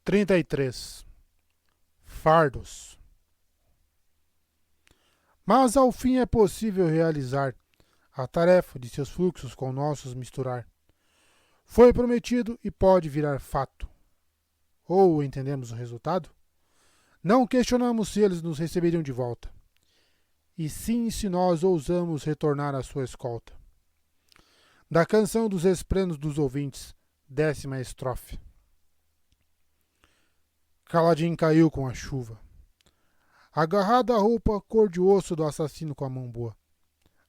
33. Fardos. Mas ao fim é possível realizar a tarefa de seus fluxos com nossos misturar. Foi prometido e pode virar fato. Ou entendemos o resultado? Não questionamos se eles nos receberiam de volta. E sim se nós ousamos retornar à sua escolta. Da canção dos esprenos dos ouvintes, 10ª estrofe. Kaladin caiu com a chuva. Agarrado à roupa cor de osso do assassino com a mão boa.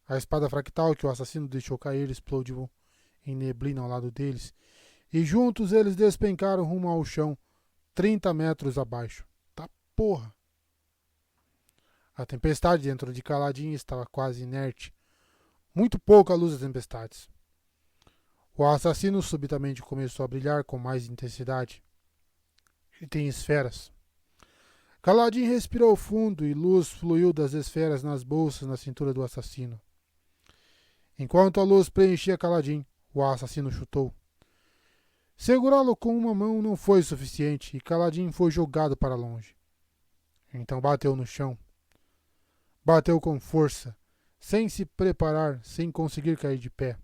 A espada fractal que o assassino deixou cair explodiu em neblina ao lado deles, e juntos eles despencaram rumo ao chão, 30 metros abaixo. Tá porra! A tempestade dentro de Kaladin estava quase inerte. Muito pouca luz das tempestades. O assassino subitamente começou a brilhar com mais intensidade. Ele tem esferas. Kaladin respirou fundo e luz fluiu das esferas nas bolsas na cintura do assassino. Enquanto a luz preenchia Kaladin, o assassino chutou. Segurá-lo com uma mão não foi suficiente e Kaladin foi jogado para longe. Então bateu no chão. Bateu com força, sem se preparar, sem conseguir cair de pé.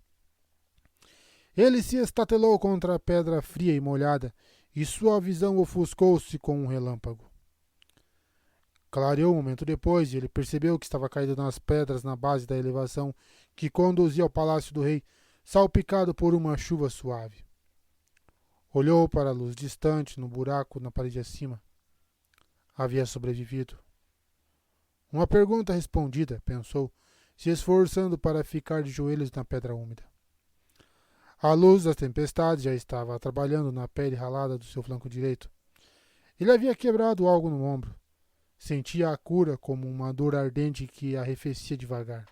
Ele se estatelou contra a pedra fria e molhada, e sua visão ofuscou-se com um relâmpago. Clareou um momento depois e ele percebeu que estava caído nas pedras na base da elevação que conduzia ao palácio do rei, salpicado por uma chuva suave. Olhou para a luz distante no buraco na parede acima. Havia sobrevivido. Uma pergunta respondida, pensou, se esforçando para ficar de joelhos na pedra úmida. A luz das tempestades já estava trabalhando na pele ralada do seu flanco direito. Ele havia quebrado algo no ombro. Sentia a cura como uma dor ardente que arrefecia devagar.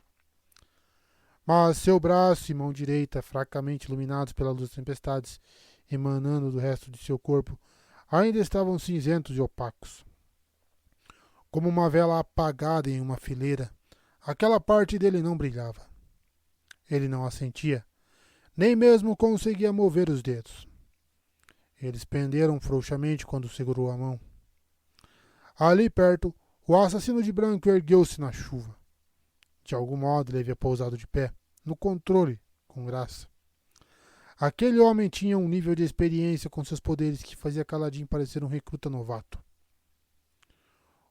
Mas seu braço e mão direita, fracamente iluminados pela luz das tempestades, emanando do resto de seu corpo, ainda estavam cinzentos e opacos. Como uma vela apagada em uma fileira, aquela parte dele não brilhava. Ele não a sentia. Nem mesmo conseguia mover os dedos. Eles penderam frouxamente quando segurou a mão. Ali perto, o assassino de branco ergueu-se na chuva. De algum modo ele havia pousado de pé, no controle, com graça. Aquele homem tinha um nível de experiência com seus poderes que fazia Kaladin parecer um recruta novato.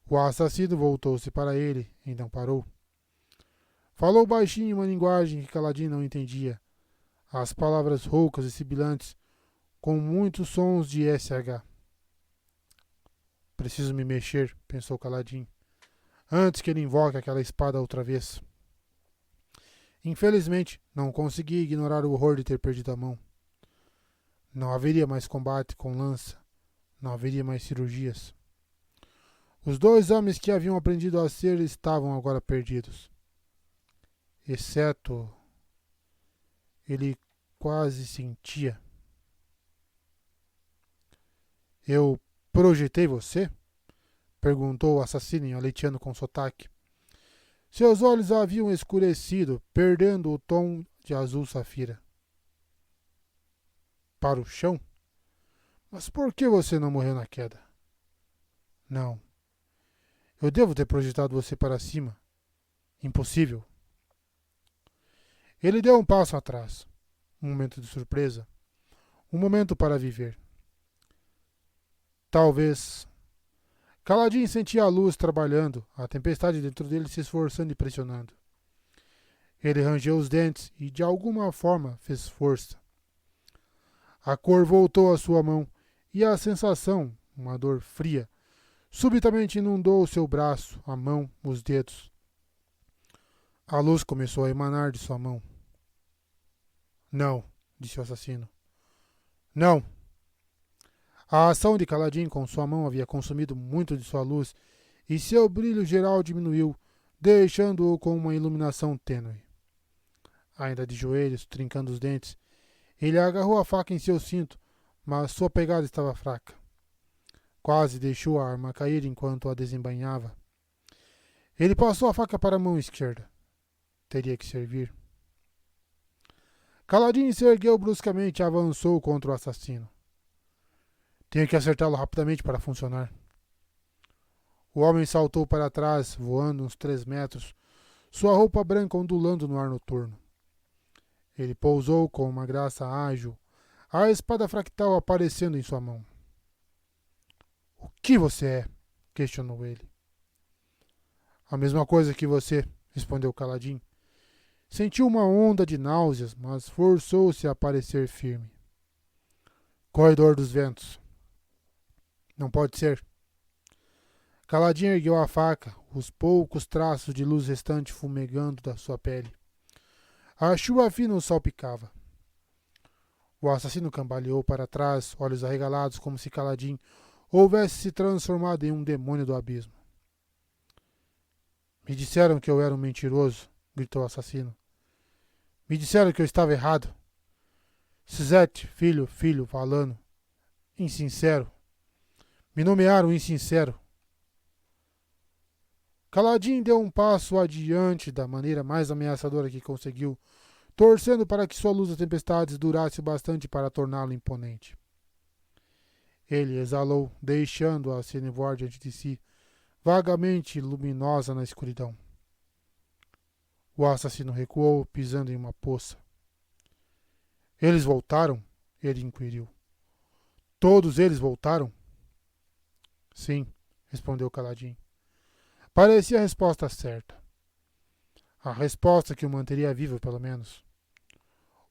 O assassino voltou-se para ele, então parou. Falou baixinho em uma linguagem que Kaladin não entendia. As palavras roucas e sibilantes, com muitos sons de SH. Preciso me mexer, pensou Kaladin, antes que ele invoque aquela espada outra vez. Infelizmente, não consegui ignorar o horror de ter perdido a mão. Não haveria mais combate com lança, não haveria mais cirurgias. Os 2 homens que haviam aprendido a ser estavam agora perdidos. Exceto... Ele quase sentia. Eu projetei você? Perguntou o assassino aleteando com sotaque. Seus olhos haviam escurecido, perdendo o tom de azul safira. Para o chão? Mas por que você não morreu na queda? Não. Eu devo ter projetado você para cima. Impossível. Ele deu um passo atrás. Um momento de surpresa. Um momento para viver. Talvez. Kaladin sentia a luz trabalhando, a tempestade dentro dele se esforçando e pressionando. Ele rangeu os dentes e, de alguma forma, fez força. A cor voltou à sua mão e a sensação, uma dor fria, subitamente inundou o seu braço, a mão, os dedos. A luz começou a emanar de sua mão. Não, disse o assassino. Não. A ação de Kaladin com sua mão havia consumido muito de sua luz e seu brilho geral diminuiu, deixando-o com uma iluminação tênue. Ainda de joelhos, trincando os dentes, ele agarrou a faca em seu cinto, mas sua pegada estava fraca. Quase deixou a arma cair enquanto a desembainhava. Ele passou a faca para a mão esquerda. Teria que servir. Kaladin se ergueu bruscamente e avançou contra o assassino. Tenho que acertá-lo rapidamente para funcionar. O homem saltou para trás, voando uns 3 metros, sua roupa branca ondulando no ar noturno. Ele pousou com uma graça ágil, a espada fractal aparecendo em sua mão. O que você é? Questionou ele. A mesma coisa que você, respondeu Kaladin. Sentiu uma onda de náuseas, mas forçou-se a parecer firme. Corredor dos ventos. Não pode ser. Kaladin ergueu a faca, os poucos traços de luz restante fumegando da sua pele. A chuva fina o salpicava. O assassino cambaleou para trás, olhos arregalados, como se Kaladin houvesse se transformado em um demônio do abismo. Me disseram que eu era um mentiroso, gritou o assassino. Me disseram que eu estava errado. Sizete, filho, Valano. Insincero. Me nomearam insincero. Kaladin deu um passo adiante da maneira mais ameaçadora que conseguiu, torcendo para que sua luz das tempestades durasse bastante para torná-lo imponente. Ele exalou, deixando-a se nevoar diante de si, vagamente luminosa na escuridão. O assassino recuou, pisando em uma poça. Eles voltaram? Ele inquiriu. Todos eles voltaram? Sim, respondeu Kaladin. Parecia a resposta certa. A resposta que o manteria vivo, pelo menos.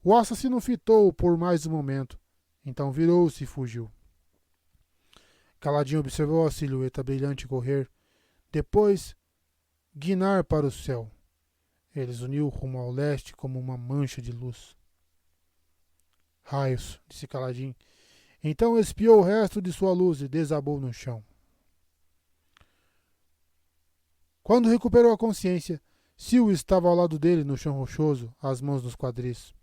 O assassino fitou-o por mais um momento, então virou-se e fugiu. Kaladin observou a silhueta brilhante correr, depois guinar para o céu. Ele zuniu rumo ao leste como uma mancha de luz. Raios, disse Kaladin. Então espiou o resto de sua luz e desabou no chão. Quando recuperou a consciência, Sil estava ao lado dele no chão rochoso, as mãos nos quadris.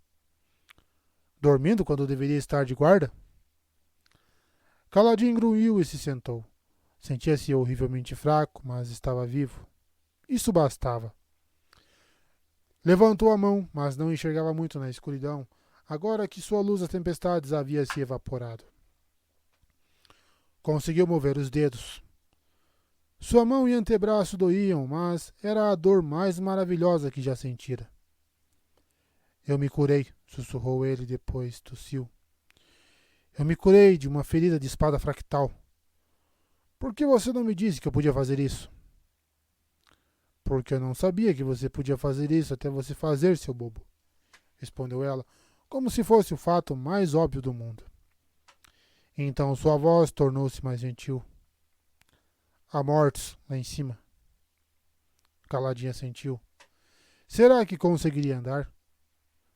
Dormindo quando deveria estar de guarda? Kaladin grunhiu e se sentou. Sentia-se horrivelmente fraco, mas estava vivo. Isso bastava. Levantou a mão, mas não enxergava muito na escuridão, agora que sua luz das tempestades havia se evaporado. Conseguiu mover os dedos. Sua mão e antebraço doíam, mas era a dor mais maravilhosa que já sentira. Eu me curei, sussurrou ele, depois tossiu. Eu me curei de uma ferida de espada fractal. Por que você não me disse que eu podia fazer isso? Porque eu não sabia que você podia fazer isso até você fazer, seu bobo, respondeu ela, como se fosse o fato mais óbvio do mundo. Então sua voz tornou-se mais gentil. Há mortos lá em cima. Caladinha sentiu. Será que conseguiria andar?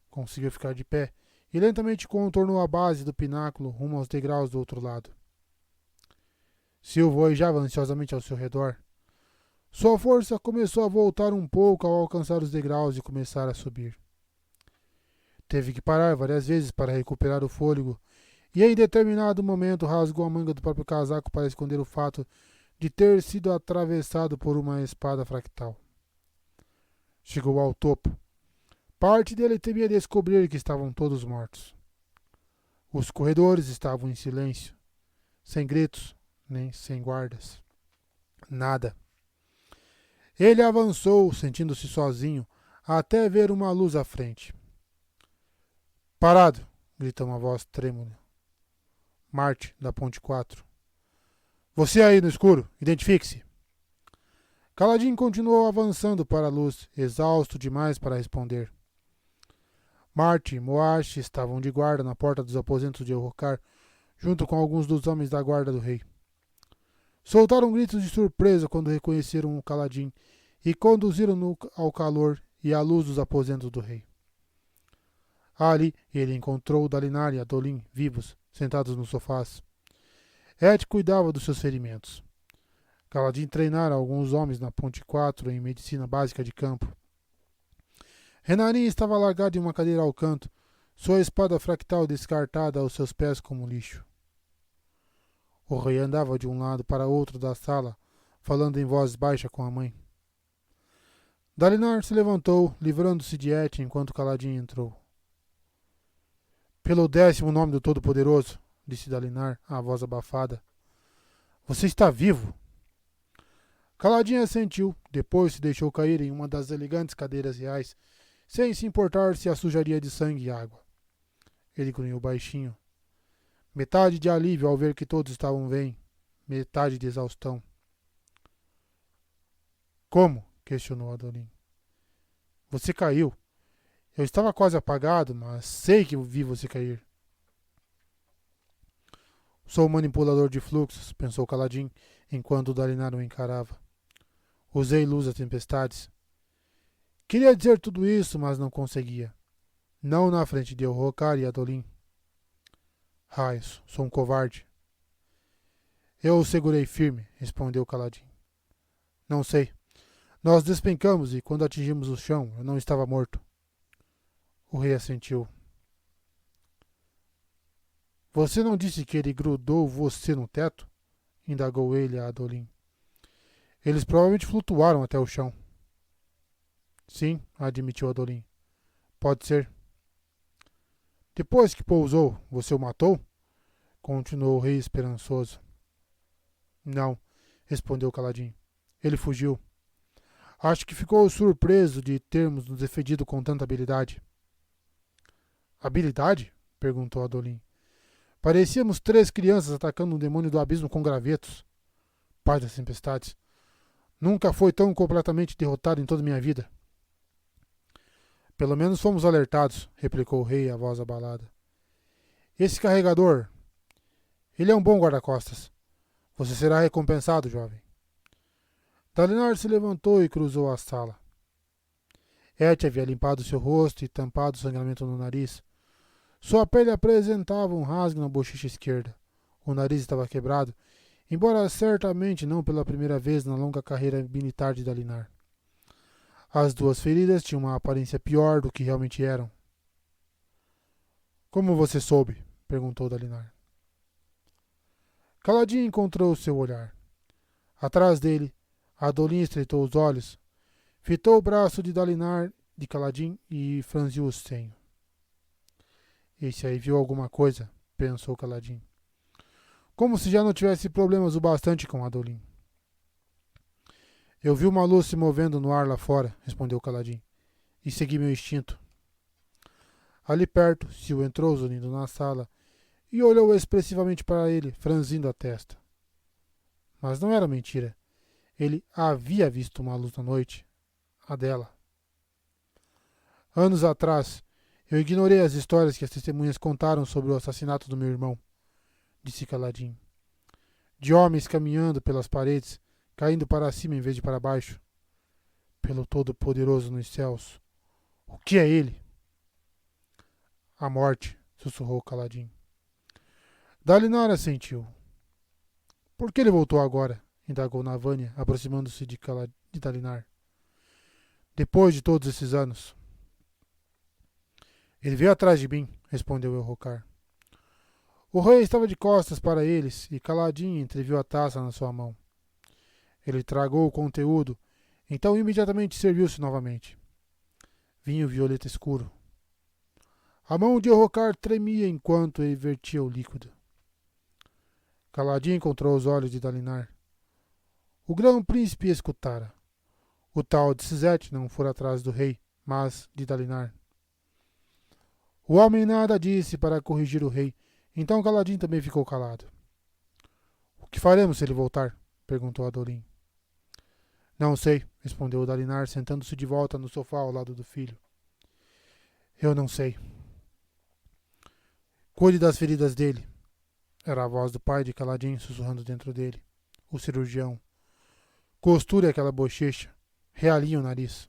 Conseguiu ficar de pé e lentamente contornou a base do pináculo rumo aos degraus do outro lado. Sil voejava ansiosamente ao seu redor. Sua força começou a voltar um pouco ao alcançar os degraus e começar a subir. Teve que parar várias vezes para recuperar o fôlego e em determinado momento rasgou a manga do próprio casaco para esconder o fato de ter sido atravessado por uma espada fractal. Chegou ao topo. Parte dele temia descobrir que estavam todos mortos. Os corredores estavam em silêncio, sem gritos, nem sem guardas. Nada. Ele avançou, sentindo-se sozinho, até ver uma luz à frente. Parado! Gritou uma voz trêmula. Marte, da Ponte 4. Você aí no escuro, identifique-se. Kaladin continuou avançando para a luz, exausto demais para responder. Marte e Moash estavam de guarda na porta dos aposentos de Elrocar, junto com alguns dos homens da guarda do rei. Soltaram gritos de surpresa quando reconheceram o Kaladin e conduziram-no ao calor e à luz dos aposentos do rei. Ali ele encontrou Dalinar e Adolin vivos, sentados nos sofás. Ed cuidava dos seus ferimentos. Kaladin treinara alguns homens na Ponte 4 em medicina básica de campo. Renarin estava largado em uma cadeira ao canto, sua espada fractal descartada aos seus pés como lixo. O rei andava de um lado para outro da sala, falando em voz baixa com a mãe. Dalinar se levantou, livrando-se de Et enquanto Kaladin entrou. Pelo 10º nome do Todo-Poderoso, disse Dalinar, a voz abafada. Você está vivo? Caladinho assentiu, depois se deixou cair em uma das elegantes cadeiras reais, sem se importar se a sujaria de sangue e água. Ele grunhiu baixinho. Metade de alívio ao ver que todos estavam bem, metade de exaustão. Como? Questionou Adolin. Você caiu. Eu estava quase apagado, mas sei que vi você cair. Sou manipulador de fluxos, pensou Caladin, enquanto Dalinar o encarava. Usei luz das tempestades. Queria dizer tudo isso, mas não conseguia. Não na frente de Elhokar e Adolin. Raios, sou um covarde. Eu o segurei firme, respondeu Caladin. Não sei. Nós despencamos e, quando atingimos o chão, eu não estava morto. O rei assentiu. Você não disse que ele grudou você no teto? Indagou ele a Adolin. Eles provavelmente flutuaram até o chão. Sim, admitiu Adolin. Pode ser. Depois que pousou, você o matou? Continuou o rei esperançoso. Não, respondeu Caladin. Ele fugiu. Acho que ficou surpreso de termos nos defendido com tanta habilidade. Habilidade? Perguntou Adolin. Parecíamos 3 crianças atacando um demônio do abismo com gravetos. Pai das tempestades. Nunca foi tão completamente derrotado em toda a minha vida. Pelo menos fomos alertados, replicou o rei, a voz abalada. Esse carregador, ele é um bom guarda-costas. Você será recompensado, jovem. Dalinar se levantou e cruzou a sala. Et havia limpado seu rosto e tampado o sangramento no nariz. Sua pele apresentava um rasgo na bochecha esquerda. O nariz estava quebrado, embora certamente não pela primeira vez na longa carreira militar de Dalinar. As 2 feridas tinham uma aparência pior do que realmente eram. Como você soube? Perguntou Dalinar. Caladin encontrou seu olhar. Atrás dele, Adolin estreitou os olhos, fitou o braço de Dalinar de Caladin e franziu o senho. Esse aí viu alguma coisa, pensou Caladin. Como se já não tivesse problemas o bastante com Adolin. Eu vi uma luz se movendo no ar lá fora, respondeu Caladin, e segui meu instinto. Ali perto, Sil entrou zunindo na sala e olhou expressivamente para ele, franzindo a testa. Mas não era mentira. Ele havia visto uma luz na noite, a dela. Anos atrás, eu ignorei as histórias que as testemunhas contaram sobre o assassinato do meu irmão, disse Caladin. De homens caminhando pelas paredes, caindo para cima em vez de para baixo. Pelo Todo-Poderoso nos céus. O que é ele? A morte, sussurrou Caladin. Dalinar assentiu. Por que ele voltou agora? Indagou Navânia, aproximando-se de Dalinar. Depois de todos esses anos. Ele veio atrás de mim, respondeu Elhokar. O rei estava de costas para eles e Caladin entreviu a taça na sua mão. Ele tragou o conteúdo, então imediatamente serviu-se novamente. Vinho violeta escuro. A mão de Elhokar tremia enquanto ele vertia o líquido. Caladin encontrou os olhos de Dalinar. O grão-príncipe escutara. O tal de Sizete não fora atrás do rei, mas de Dalinar. O homem nada disse para corrigir o rei, então Caladin também ficou calado. O que faremos se ele voltar? Perguntou Adolin. Não sei, respondeu Dalinar, sentando-se de volta no sofá ao lado do filho. Eu não sei. Cuide das feridas dele. Era a voz do pai de Caladin sussurrando dentro dele. O cirurgião. Costure aquela bochecha. Realinhe o nariz.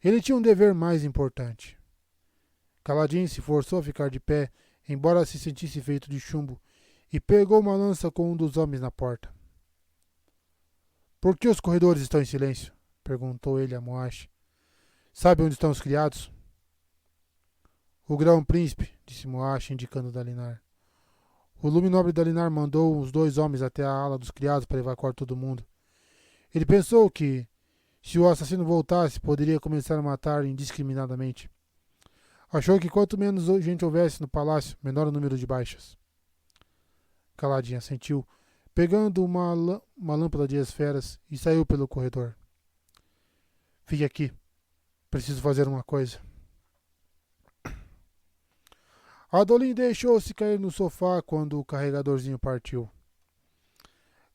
Ele tinha um dever mais importante. Caladin se forçou a ficar de pé, embora se sentisse feito de chumbo, e pegou uma lança com um dos homens na porta. Por que os corredores estão em silêncio? Perguntou ele a Moash. Sabe onde estão os criados? O grão-príncipe, disse Moash, indicando Dalinar. O lume nobre Dalinar mandou os 2 homens até a ala dos criados para evacuar todo mundo. Ele pensou que, se o assassino voltasse, poderia começar a matar indiscriminadamente. Achou que quanto menos gente houvesse no palácio, menor o número de baixas. Caladinho assentiu, pegando uma lâmpada de esferas e saiu pelo corredor. Fique aqui. Preciso fazer uma coisa. Adolin deixou-se cair no sofá quando o carregadorzinho partiu.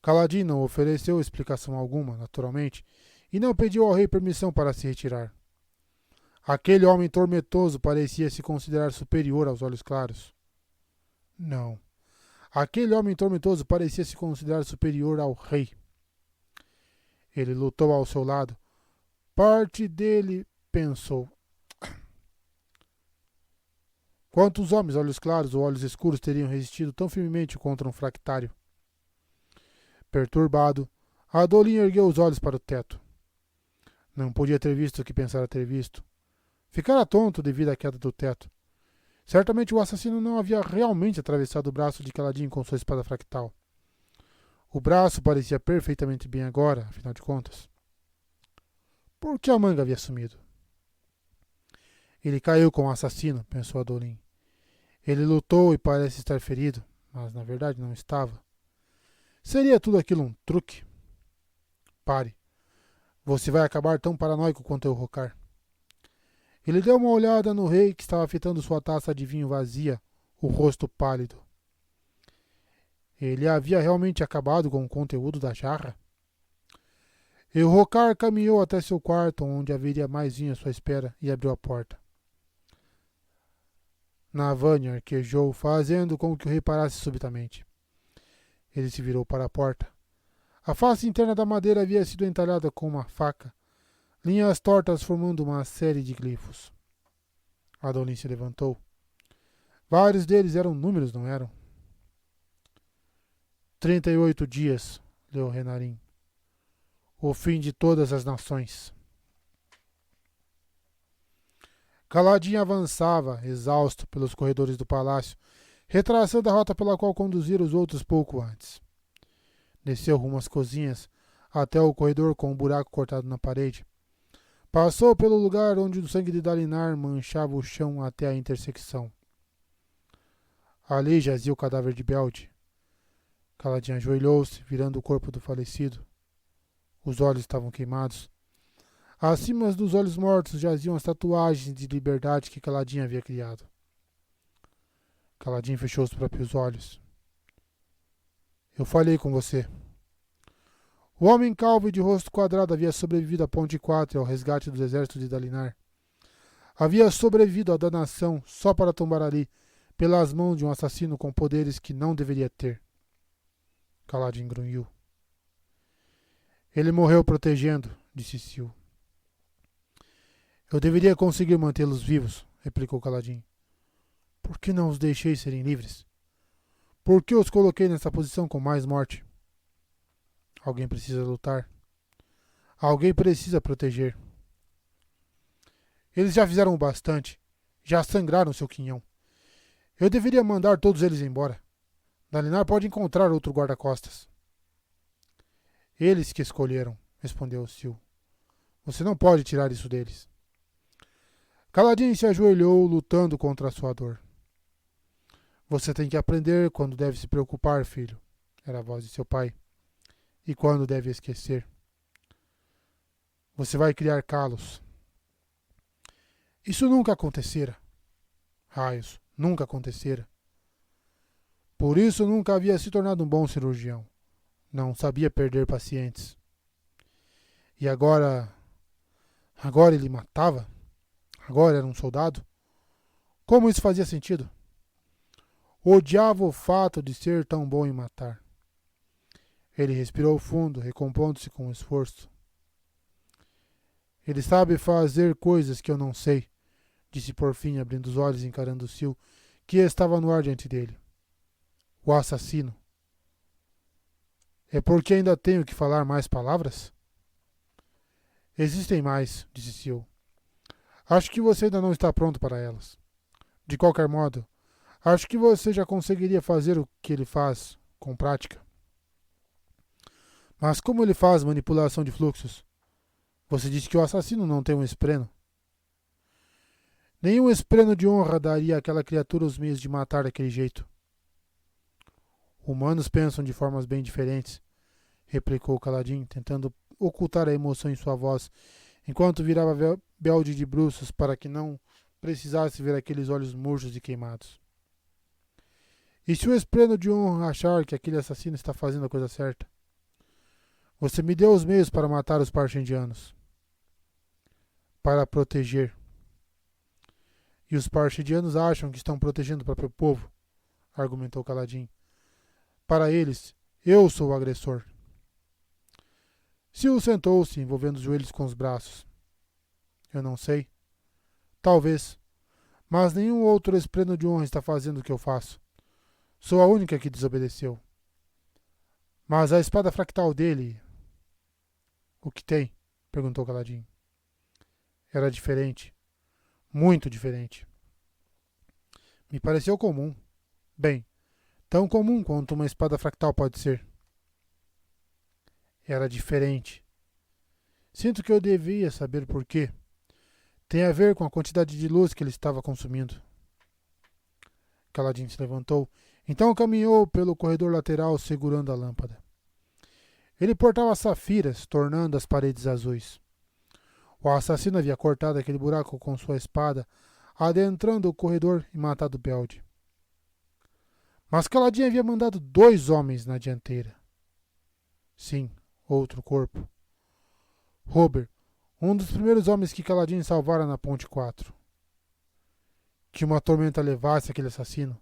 Caladin não ofereceu explicação alguma, naturalmente, e não pediu ao rei permissão para se retirar. Aquele homem tormentoso parecia se considerar superior aos olhos claros. Não. Aquele homem tormentoso parecia se considerar superior ao rei. Ele lutou ao seu lado. Parte dele pensou. Quantos homens, olhos claros ou olhos escuros, teriam resistido tão firmemente contra um fractário? Perturbado, Adolin ergueu os olhos para o teto. Não podia ter visto o que pensara ter visto. Ficara tonto devido à queda do teto. Certamente o assassino não havia realmente atravessado o braço de Caladin com sua espada fractal. O braço parecia perfeitamente bem agora, afinal de contas. Por que a manga havia sumido? Ele caiu com o assassino, pensou Adolin. Ele lutou e parece estar ferido, mas na verdade não estava. Seria tudo aquilo um truque? Pare. Você vai acabar tão paranoico quanto eu, Rocar. Ele deu uma olhada no rei que estava fitando sua taça de vinho vazia, o rosto pálido. Ele havia realmente acabado com o conteúdo da jarra? E o Rocar caminhou até seu quarto, onde haveria mais vinho à sua espera, e abriu a porta. Navani arquejou, fazendo com que o rei parasse subitamente. Ele se virou para a porta. A face interna da madeira havia sido entalhada com uma faca, linhas tortas formando uma série de glifos. Adolin se levantou. Vários deles eram números, não eram? 38 dias, leu Renarin. O fim de todas as nações. Caladin avançava, exausto, pelos corredores do palácio, retraçando a rota pela qual conduzira os outros pouco antes. Desceu rumo às cozinhas, até o corredor com um buraco cortado na parede. Passou pelo lugar onde o sangue de Dalinar manchava o chão até a intersecção. Ali jazia o cadáver de Belde. Caladin ajoelhou-se, virando o corpo do falecido. Os olhos estavam queimados. Acima dos olhos mortos jaziam as tatuagens de liberdade que Caladin havia criado. Caladin fechou os próprios olhos. Eu falhei com você. O homem calvo e de rosto quadrado havia sobrevivido à Ponte 4 e ao resgate dos exércitos de Dalinar. Havia sobrevivido à danação só para tombar ali, pelas mãos de um assassino com poderes que não deveria ter. Caladin grunhiu. Ele morreu protegendo, disse Sil. Eu deveria conseguir mantê-los vivos, replicou Caladin. Por que não os deixei serem livres? Por que os coloquei nessa posição com mais morte? Alguém precisa lutar. Alguém precisa proteger. Eles já fizeram o bastante. Já sangraram seu quinhão. Eu deveria mandar todos eles embora. Dalinar pode encontrar outro guarda-costas. Eles que escolheram, respondeu Sil. Você não pode tirar isso deles. Caladin se ajoelhou, lutando contra a sua dor. Você tem que aprender quando deve se preocupar, filho, era a voz de seu pai, e quando deve esquecer. Você vai criar calos. Isso nunca acontecera. Raios, nunca acontecera. Por isso nunca havia se tornado um bom cirurgião. Não sabia perder pacientes. E agora ele matava? Agora era um soldado? Como isso fazia sentido? Odiava o fato de ser tão bom em matar. Ele respirou fundo, recompondo-se com esforço. Ele sabe fazer coisas que eu não sei, disse por fim, abrindo os olhos e encarando Sil, que estava no ar diante dele. O assassino. É porque ainda tenho que falar mais palavras? Existem mais, disse Sil. Acho que você ainda não está pronto para elas. De qualquer modo, acho que você já conseguiria fazer o que ele faz, com prática. Mas como ele faz manipulação de fluxos? Você disse que o assassino não tem um espreno. Nenhum espreno de honra daria àquela criatura os meios de matar daquele jeito. Humanos pensam de formas bem diferentes, replicou Kaladin, tentando ocultar a emoção em sua voz, enquanto virava Belde de bruços para que não precisasse ver aqueles olhos murchos e queimados. E se o esplêndido de honra achar que aquele assassino está fazendo a coisa certa? Você me deu os meios para matar os parchendianos. Para proteger. E os parchendianos acham que estão protegendo o próprio povo, argumentou Kaladin. Para eles, eu sou o agressor. Sil sentou-se, envolvendo os joelhos com os braços. Eu não sei. Talvez. Mas nenhum outro esplêndido de honra está fazendo o que eu faço. Sou a única que desobedeceu. Mas a espada fractal dele... O que tem? Perguntou Kaladin. Era diferente. Muito diferente. Me pareceu comum. Bem, tão comum quanto uma espada fractal pode ser. Era diferente. Sinto que eu devia saber por quê. Tem a ver com a quantidade de luz que ele estava consumindo. Kaladin se levantou, então caminhou pelo corredor lateral segurando a lâmpada. Ele portava safiras, tornando as paredes azuis. O assassino havia cortado aquele buraco com sua espada, adentrando o corredor e matado Belde. Mas Kaladin havia mandado 2 homens na dianteira. Sim, outro corpo. Robert, um dos primeiros homens que Kaladin salvara na Ponte 4. Que uma tormenta levasse aquele assassino.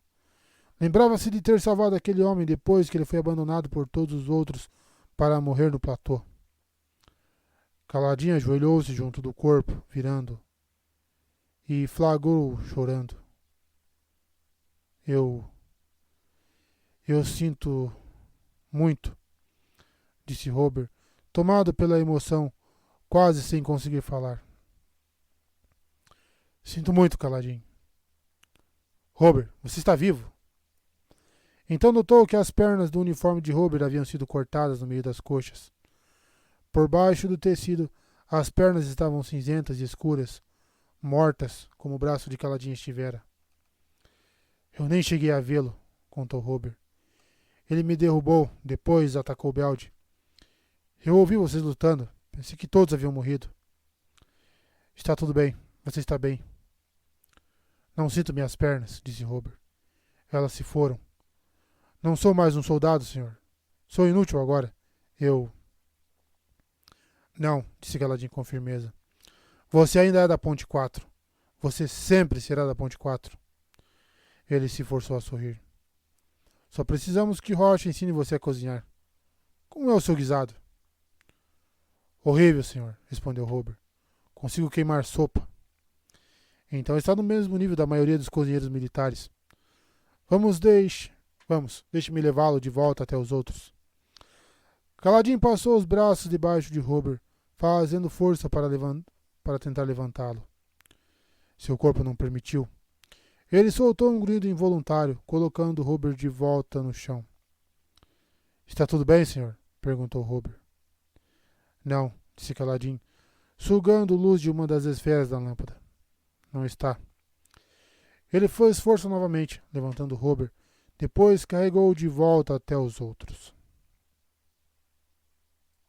Lembrava-se de ter salvado aquele homem depois que ele foi abandonado por todos os outros para morrer no platô. Kaladin ajoelhou-se junto do corpo, virando, e flagrou chorando. Eu sinto muito, disse Robert, tomado pela emoção, quase sem conseguir falar. Sinto muito, Kaladin. Robert, você está vivo? Então notou que as pernas do uniforme de Robert haviam sido cortadas no meio das coxas. Por baixo do tecido, as pernas estavam cinzentas e escuras, mortas, como o braço de Kaladin estivera. Eu nem cheguei a vê-lo, contou Robert. Ele me derrubou, depois atacou Belde. Eu ouvi vocês lutando, pensei que todos haviam morrido. Está tudo bem, você está bem. Não sinto minhas pernas, disse Robert. Elas se foram. Não sou mais um soldado, senhor. Sou inútil agora. Não, disse Kaladin com firmeza. Você ainda é da Ponte 4. Você sempre será da Ponte 4. Ele se forçou a sorrir. Só precisamos que Rocha ensine você a cozinhar. Como é o seu guisado? Horrível, senhor, respondeu Robert. Consigo queimar sopa. Então está no mesmo nível da maioria dos cozinheiros militares. Deixe-me levá-lo de volta até os outros. Kaladin passou os braços debaixo de Robert, fazendo força para tentar levantá-lo. Seu corpo não permitiu. Ele soltou um grito involuntário, colocando Robert de volta no chão. Está tudo bem, senhor? Perguntou Robert. Não, disse Kaladin, sugando luz de uma das esferas da lâmpada. Não está. Ele fez força novamente, levantando Robert. Depois carregou-o de volta até os outros.